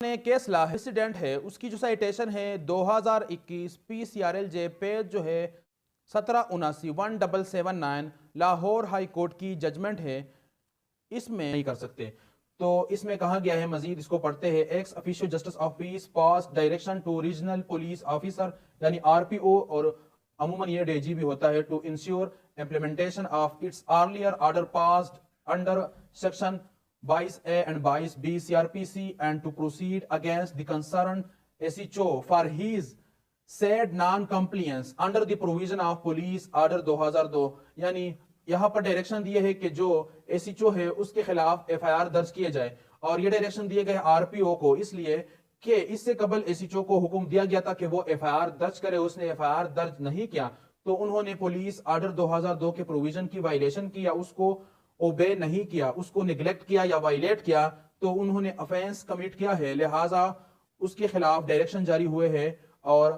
Case law incident ہے اس کی جو سائٹیشن ہے 2021 PCRLJ پیج جو ہے 1779 لاہور ہائی کورٹ کی ججمنٹ ہے. اس میں نہیں کر سکتے تو اس میں کہا گیا ہے مزید اس کو پڑھتے ہیں ex official justice of peace pass direction to regional police officer یعنی RPO اور عموماً یہ DG بھی ہوتا ہے to ensure implementation of its earlier order passed under section 22A and 22B CRPC and to proceed against the concerned SHO for his said non-compliance under the provision of police order 2002. یعنی یہاں پر direction دیے ہے کہ جو SHO ہے اس کے خلاف FIR درج کیے جائے اور یہ ڈائریکشن دیے گئے RPO کو اس لیے کہ اس سے قبل SHO کو حکم دیا گیا تھا کہ وہ FIR درج کرے, اس نے FIR درج نہیں کیا تو انہوں نے پولیس آرڈر 2002 کے پروویژن کی وائلیشن کی یا اس کو اوبے نہیں کیا, اس کو نیگلیکٹ کیا یا وائلیٹ کیا تو انہوں نے افینس کمٹ کیا ہے, لہٰذا اس کے خلاف ڈائریکشن جاری ہوئے ہے اور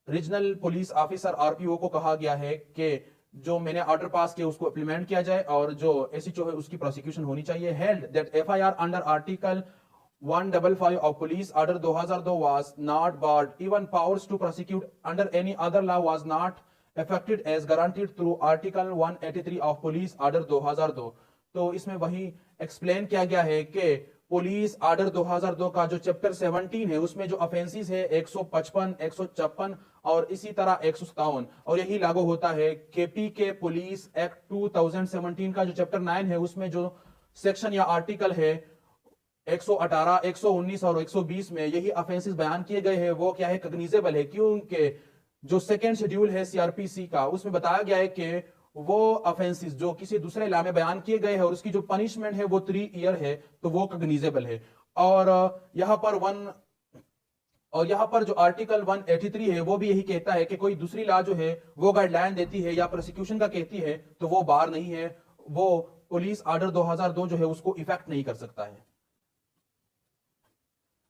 ریجنل پولیس آفیسر RPO کو کہا گیا ہے کہ جو میں نے آرڈر پاس کیا اس کو امپلیمنٹ کیا جائے اور جو SHO ہے اس کی پروسیکیوشن ہونی چاہیے. held that FIR under article 155 of police order 2002 was not barred, even powers to prosecute under any other law was not affected as guaranteed through article 183 of police order 2002. تو اس میں وہی explain کیا گیا ہے کہ police order 2002 کا جو chapter 17 ہے اس میں جو افینسز ہے 155, 156 اور اسی طرح 157 اور یہی لاگو ہوتا ہے KP کے پولیس ایکٹ 2017 کا جو چیپٹر 9 ہے اس میں جو سیکشن یا آرٹیکل ہے 118, 119 اور 120 میں یہی افینسز بیان کیے گئے ہیں وہ کیا ہے کگنیزیبل ہے, کیونکہ جو سیکنڈ شیڈیول ہے CRPC کا اس میں بتایا گیا ہے کہ وہ افینسز جو کسی دوسرے لا میں بیان کیے گئے ہیں اور اس کی جو پنشمنٹ ہے وہ 3 ایئر ہے تو وہ کگنیزیبل ہے. اور یہاں پر جو آرٹیکل 183 ہے وہ بھی یہی کہتا ہے کہ کوئی دوسری لا جو ہے وہ گائیڈ لائن دیتی ہے یا پروسیکیوشن کا کہتی ہے تو وہ بار نہیں ہے, وہ پولیس آرڈر 2002 جو ہے اس کو ایفیکٹ نہیں کر سکتا ہے.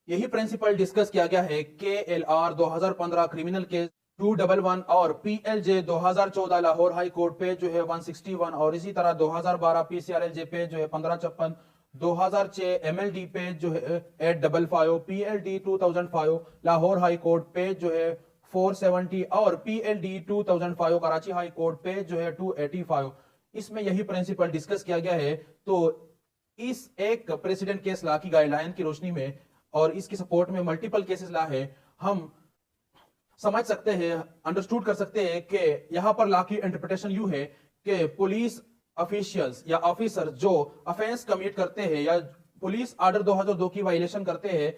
یہی پرنسپل ڈسکس کیا گیا ہے KLR 2015 کرمینل کیس 211 اور PLJ 2014 Lahore high court page جو ہے 161 اور اسی طرح 2012 PCRLJ پیج جو ہے 1556, 2006 MLD پیج جو ہے 855, PLD 2005 Lahore high court page جو ہے 470 اور PLD 2005 Karachi high court page جو ہے 285. اس میں یہی پرنسپل ڈسکس کیا گیا ہے. تو اس ایک پریسیڈنٹ کیس لا کی گائیڈ لائن کی روشنی میں اور اس کی سپورٹ میں ملٹیپل کیسز لا ہے, ہم سمجھ سکتے ہیں, انڈرسٹوڈ کر سکتے ہیں کہ یہاں پر لا کی انٹرپریٹیشن یوں ہے کہ پولیس افیشیلز یا آفیسر جو افینس کمٹ کرتے ہیں یا پولیس آرڈر 2002 کی وائلیشن کرتے ہیں